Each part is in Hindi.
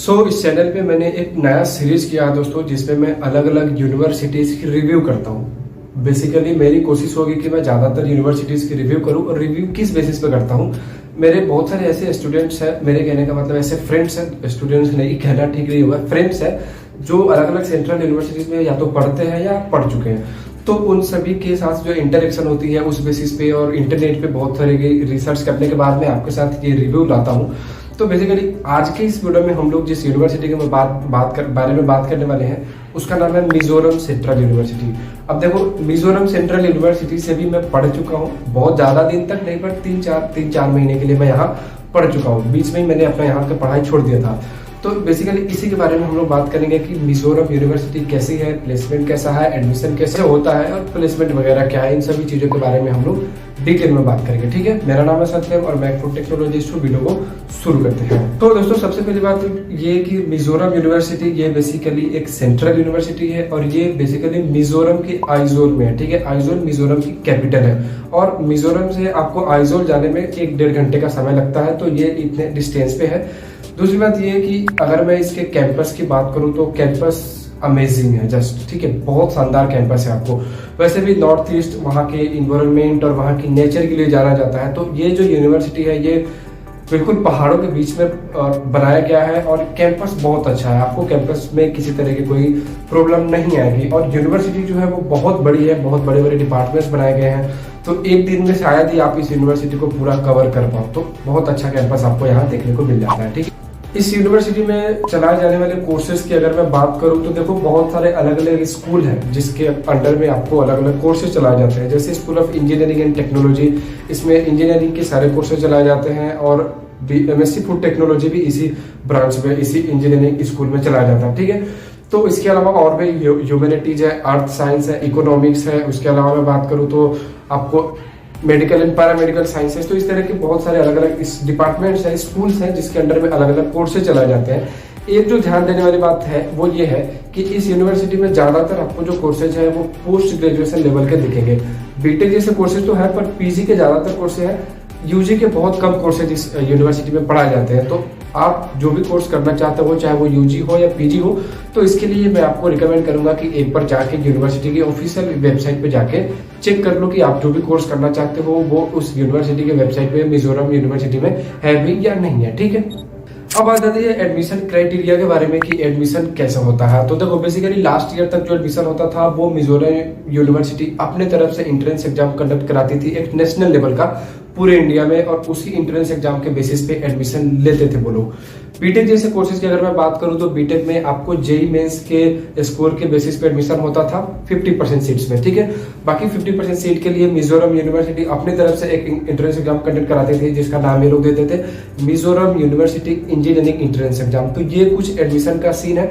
इस चैनल पे मैंने एक नया सीरीज किया है दोस्तों, जिसमें मैं अलग अलग यूनिवर्सिटीज की रिव्यू करता हूँ। बेसिकली मेरी कोशिश होगी कि मैं ज्यादातर यूनिवर्सिटीज की रिव्यू करूँ। और रिव्यू किस बेसिस पे करता हूँ, मेरे बहुत सारे ऐसे स्टूडेंट्स हैं, मेरे कहने का मतलब ऐसे फ्रेंड्स हैं, स्टूडेंट्स नहीं कहना ठीक नहीं होगा, फ्रेंड्स हैं जो अलग अलग सेंट्रल यूनिवर्सिटीज में या तो पढ़ते हैं या पढ़ चुके हैं। तो उन सभी के साथ जो इंटरेक्शन होती है उस बेसिस पे और इंटरनेट पे बहुत सारे की रिसर्च करने के बाद मैं आपके साथ ये रिव्यू लाता हूँ। तो बेसिकली आज के इस वीडियो में हम लोग जिस यूनिवर्सिटी के बारे में बात करने वाले हैं उसका नाम है मिजोरम सेंट्रल यूनिवर्सिटी। अब देखो, मिजोरम सेंट्रल यूनिवर्सिटी से भी मैं पढ़ चुका हूँ, बहुत ज्यादा दिन तक नहीं, पर तीन चार महीने के लिए मैं यहाँ पढ़ चुका हूँ। बीच में ही मैंने अपना यहाँ की पढ़ाई छोड़ दिया था। तो बेसिकली इसी के बारे में हम लोग बात करेंगे कि मिजोरम यूनिवर्सिटी कैसी है, प्लेसमेंट कैसा है, एडमिशन कैसे होता है और प्लेसमेंट वगैरह क्या है, इन सभी चीजों के बारे में हम लोग डिटेल में बात करेंगे। ठीक है, मेरा नाम है सत्यम और मैं फूड टेक्नोलॉजिस्ट हूँ। वीडियो को शुरू करते हैं। तो दोस्तों, सबसे पहली बात ये कि मिजोरम यूनिवर्सिटी ये बेसिकली एक सेंट्रल यूनिवर्सिटी है और ये बेसिकली मिजोरम के आइजोल में है। ठीक है, आइजोल मिजोरम की कैपिटल है और मिजोरम से आपको आइजोल जाने में 1-1.5 घंटे का समय लगता है। तो ये इतने डिस्टेंस पे है। दूसरी बात ये है कि अगर मैं इसके कैंपस की बात करूं तो कैंपस अमेजिंग है, जस्ट ठीक है, बहुत शानदार कैंपस है। आपको वैसे भी नॉर्थ ईस्ट वहाँ के इन्वायरमेंट और वहाँ की नेचर के लिए जाना जाता है। तो ये जो यूनिवर्सिटी है ये बिल्कुल पहाड़ों के बीच में बनाया गया है और कैंपस बहुत अच्छा है। आपको कैंपस में किसी तरह की कोई प्रॉब्लम नहीं आएगी। और यूनिवर्सिटी जो है वो बहुत बड़ी है, बहुत बड़े बड़े डिपार्टमेंट्स बनाए गए हैं। तो एक दिन में शायद ही आप इस यूनिवर्सिटी को पूरा कवर कर पाओ। तो बहुत अच्छा कैंपस आपको यहाँ देखने को मिल जाता है। ठीक है, इस यूनिवर्सिटी में चलाए जाने वाले कोर्सेज की अगर मैं बात करूं तो देखो, बहुत सारे अलग अलग स्कूल हैं जिसके अंडर में आपको अलग अलग कोर्सेज चलाए जाते हैं। जैसे school of engineering and technology, इसमें इंजीनियरिंग के सारे कोर्सेज चलाए जाते हैं और MSc फूड टेक्नोलॉजी भी इसी ब्रांच में, इसी इंजीनियरिंग स्कूल में चलाया जाता है। ठीक है, तो इसके अलावा और भी ह्यूमैनिटीज है, अर्थ साइंस है, इकोनॉमिक्स है। उसके अलावा मैं बात करूँ तो आपको मेडिकल एंड पैरामेडिकल साइंसेस, तो इस तरह के बहुत सारे अलग अलग इस डिपार्टमेंट्स हैं, स्कूल्स हैं जिसके अंडर में अलग अलग कोर्सेज चलाए जाते हैं। एक जो ध्यान देने वाली बात है वो ये है कि इस यूनिवर्सिटी में ज्यादातर आपको जो कोर्सेज है वो पोस्ट ग्रेजुएशन लेवल के दिखेंगे। बीटेक जैसे कोर्सेज तो है, पर पीजी के ज्यादातर कोर्सेज है। यूजी के बहुत कम कोर्सेज इस यूनिवर्सिटी में पढ़ाए जाते हैं। तो आप जो भी कोर्स करना चाहते हो, चाहे वो यूजी हो या पीजी हो, तो इसके लिए मैं आपको रिकमेंड करूंगा कि एक बार जाके यूनिवर्सिटी की ऑफिशियल वेबसाइट पे जाके चेक कर लो कि आप जो भी कोर्स करना चाहते हो वो उस यूनिवर्सिटी के वेबसाइट पे, मिजोरम यूनिवर्सिटी में है भी या नहीं है। ठीक है, अब आ जाती है एडमिशन क्राइटेरिया के बारे में कि एडमिशन कैसे होता है। तो देखो, बेसिकली लास्ट ईयर तक जो एडमिशन होता था वो मिजोरम यूनिवर्सिटी अपने तरफ से एंट्रेंस एग्जाम कंडक्ट कराती थी, एक नेशनल लेवल का पूरे इंडिया में, और उसी एंट्रेंस एग्जाम के बेसिस पे एडमिशन लेते थे वो लोग। बीटेक जैसे कोर्सेज की अगर मैं बात करूं तो बीटेक में आपको जेई मेंस के स्कोर के बेसिस पे एडमिशन होता था 50% सीट्स में। ठीक है, बाकी 50% सीट के लिए मिजोरम यूनिवर्सिटी अपनी तरफ से एक एंट्रेंस एग्जाम कंडक्ट कराते थे जिसका नाम ये लोग देते थे Mizoram university engineering entrance exam. तो ये कुछ एडमिशन का सीन है।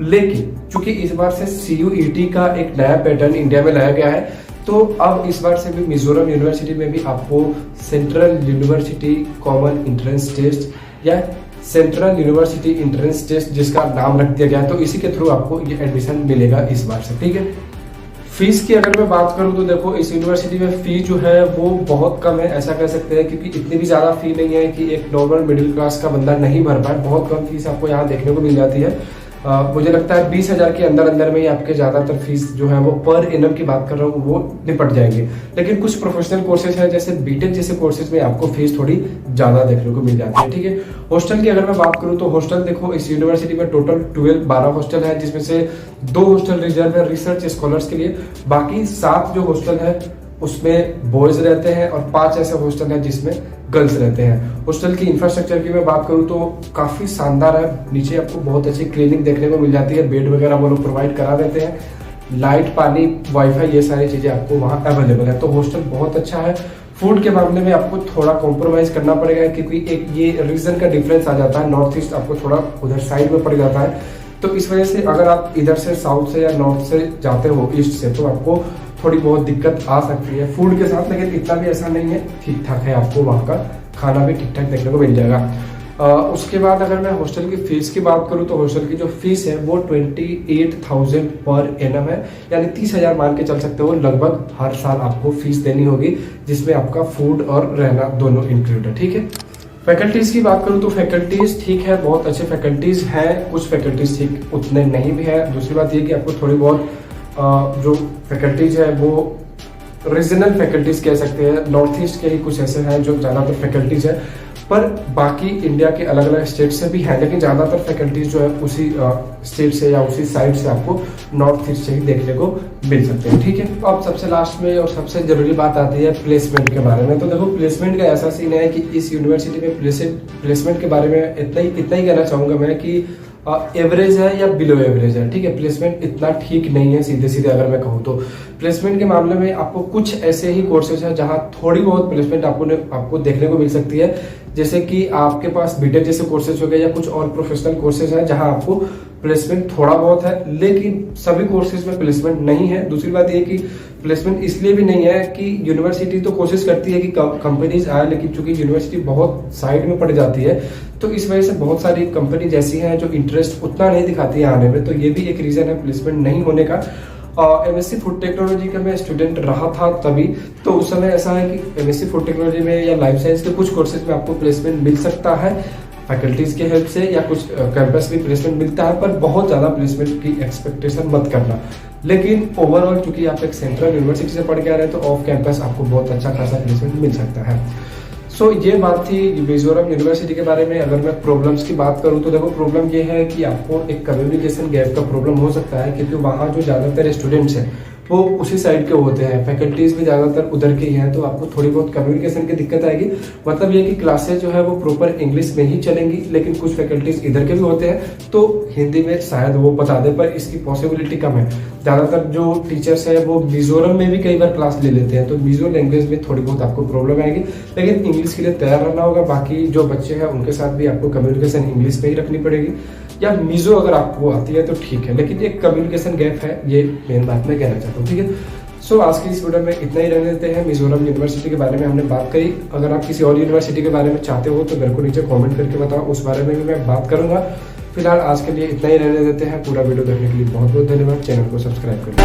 लेकिन चूंकि इस बार से CUET का एक नया पैटर्न इंडिया में लाया गया है, तो अब इस बार से भी मिजोरम यूनिवर्सिटी में भी आपको central university common entrance test या सेंट्रल यूनिवर्सिटी एंट्रेंस टेस्ट जिसका नाम रख दिया गया है, तो इसी के थ्रू आपको ये एडमिशन मिलेगा इस बार से। ठीक है, फीस की अगर मैं बात करूं तो देखो, इस यूनिवर्सिटी में फी जो है वो बहुत कम है, ऐसा कह सकते हैं, क्योंकि इतनी भी ज्यादा फी नहीं है कि एक नॉर्मल मिडिल क्लास का बंदा नहीं भर पाए। बहुत कम फीस आपको यहाँ देखने को मिल जाती है। मुझे लगता है 20,000 के अंदर में ही आपके ज्यादातर फीस जो है वो पर एनम की बात कर रहा हूँ वो निपट जाएंगे। लेकिन कुछ प्रोफेशनल कोर्सेज है जैसे बीटेक जैसे कोर्सेज में आपको फीस थोड़ी ज्यादा देखने को मिल जाती है। ठीक है, हॉस्टल की अगर मैं बात करूँ तो हॉस्टल देखो, इस यूनिवर्सिटी में टोटल 12 हॉस्टल है, जिसमें से 2 हॉस्टल रिजर्व है रिसर्च स्कॉलर्स के लिए। बाकी 7 जो हॉस्टल है उसमें बॉयज रहते हैं और 5 ऐसे हॉस्टल हैं जिसमें गर्ल्स रहते हैं। हॉस्टल की इंफ्रास्ट्रक्चर की मैं बात करूं तो काफी शानदार है। नीचे आपको बहुत अच्छी क्लीनिंग देखने को मिल जाती है, बेड वगैरह वो लोग प्रोवाइड करा देते हैं, लाइट, पानी, वाईफाई, ये सारी चीजें आपको वहाँ अवेलेबल है। तो हॉस्टल बहुत अच्छा है। फूड के मामले में आपको थोड़ा कॉम्प्रोमाइज करना पड़ेगा क्योंकि एक ये रीजन का डिफरेंस आ जाता है, नॉर्थ ईस्ट आपको थोड़ा उधर साइड में पड़ जाता है। तो इस वजह से अगर आप इधर से साउथ से या नॉर्थ से जाते हो, ईस्ट से, तो आपको थोड़ी बहुत दिक्कत आ सकती है फूड के साथ। लेकिन इतना भी ऐसा नहीं है, ठीक ठाक है, आपको वहाँ का खाना भी ठीक ठाक देखने को मिल जाएगा। उसके बाद अगर मैं हॉस्टल की फीस की बात करूँ तो हॉस्टल की जो फीस है वो 28,000 पर एनम है, यानी 30,000 मान के चल सकते हो। लगभग हर साल आपको फीस देनी होगी जिसमें आपका फूड और रहना दोनों इंक्लूड है। ठीक है, फैकल्टीज की बात करूँ तो फैकल्टीज ठीक है, बहुत अच्छे फैकल्टीज हैं, कुछ फैकल्टीज ठीक उतने नहीं भी है। दूसरी बात ये कि आपको थोड़ी बहुत जो फैकल्टीज है वो रीजनल फैकल्टीज कह सकते हैं, नॉर्थ ईस्ट के ही कुछ ऐसे हैं जो ज़्यादातर फैकल्टीज है, पर बाकी इंडिया के अलग अलग स्टेट से भी हैं, लेकिन ज़्यादातर फैकल्टीज जो है उसी स्टेट से या उसी साइड से आपको नॉर्थ ईस्ट से ही देखने को मिल सकते हैं। ठीक है, तो अब सबसे लास्ट में और सबसे जरूरी बात आती है प्लेसमेंट के बारे में। तो देखो प्लेसमेंट का ऐसा सीन है कि इस यूनिवर्सिटी में प्लेसमेंट के बारे में इतना ही कहना चाहूँगा मैं कि एवरेज है या बिलो एवरेज है। ठीक है, प्लेसमेंट इतना ठीक नहीं है, सीधे सीधे अगर मैं कहूँ तो। प्लेसमेंट के मामले में आपको कुछ ऐसे ही कोर्सेज हैं जहां थोड़ी बहुत प्लेसमेंट आपको देखने को मिल सकती है, जैसे कि आपके पास बीटेक जैसे कोर्सेज हो गए या कुछ और प्रोफेशनल कोर्सेज हैं जहां आपको प्लेसमेंट थोड़ा बहुत है, लेकिन सभी कोर्सेज में प्लेसमेंट नहीं है। दूसरी बात यह कि प्लेसमेंट इसलिए भी नहीं है कि यूनिवर्सिटी तो कोशिश करती है कि कंपनीज आए, लेकिन चूंकि यूनिवर्सिटी बहुत साइड में पड़ जाती है तो इस वजह से बहुत सारी कंपनीज ऐसी हैं जो इंटरेस्ट उतना नहीं दिखाती है आने में। तो ये भी एक रीजन है प्लेसमेंट नहीं होने का। एमएससी फूड टेक्नोलॉजी का मैं स्टूडेंट रहा था तभी, तो उस समय ऐसा है कि एमएससी फूड टेक्नोलॉजी में या लाइफ साइंस के कुछ कोर्सेज में आपको प्लेसमेंट मिल सकता है फैकल्टीज के हेल्प से, या कुछ कैंपस भी प्लेसमेंट मिलता है, पर बहुत ज़्यादा प्लेसमेंट की एक्सपेक्टेशन मत करना। लेकिन ओवरऑल चूंकि आप एक सेंट्रल यूनिवर्सिटी से पढ़ के आ रहे हैं तो ऑफ कैंपस आपको बहुत अच्छा खासा प्लेसमेंट मिल सकता है। सो ये बात थी मिजोरम यूनिवर्सिटी के बारे में। अगर मैं प्रॉब्लम्स की बात करूं तो देखो प्रॉब्लम ये है कि आपको एक कम्युनिकेशन गैप का प्रॉब्लम हो सकता है, क्योंकि वहाँ जो ज़्यादातर स्टूडेंट्स हैं वो उसी साइड के होते हैं, फैकल्टीज भी ज़्यादातर उधर के ही हैं, तो आपको थोड़ी बहुत कम्युनिकेशन की दिक्कत आएगी। मतलब ये कि क्लासेज जो है वो प्रॉपर इंग्लिश में ही चलेंगी, लेकिन कुछ फैकल्टीज इधर के भी होते हैं तो हिंदी में शायद वो बता दें, पर इसकी पॉसिबिलिटी कम है। ज़्यादातर जो टीचर्स हैं वो मिजोरम में भी कई बार क्लास ले लेते हैं, तो मिजो लैंग्वेज में थोड़ी बहुत आपको प्रॉब्लम आएगी, लेकिन इंग्लिश के लिए तैयार रहना होगा। बाकी जो बच्चे हैं उनके साथ भी आपको कम्युनिकेशन इंग्लिश में ही रखनी पड़ेगी, या मिजो अगर आपको आती है तो ठीक है, लेकिन एक कम्युनिकेशन गैप है, ये मेन बात मैं कहना चाहता हूँ। ठीक है, सो आज की इस वीडियो में इतना ही रहने देते हैं। मिजोरम यूनिवर्सिटी के बारे में हमने बात करी। अगर आप किसी और यूनिवर्सिटी के बारे में चाहते हो तो मेरे को नीचे कमेंट करके बताओ, उस बारे में भी मैं बात करूंगा। फिलहाल आज के लिए इतना ही रहने देते हैं। पूरा वीडियो देखने के लिए बहुत बहुत धन्यवाद। चैनल को सब्सक्राइब करें।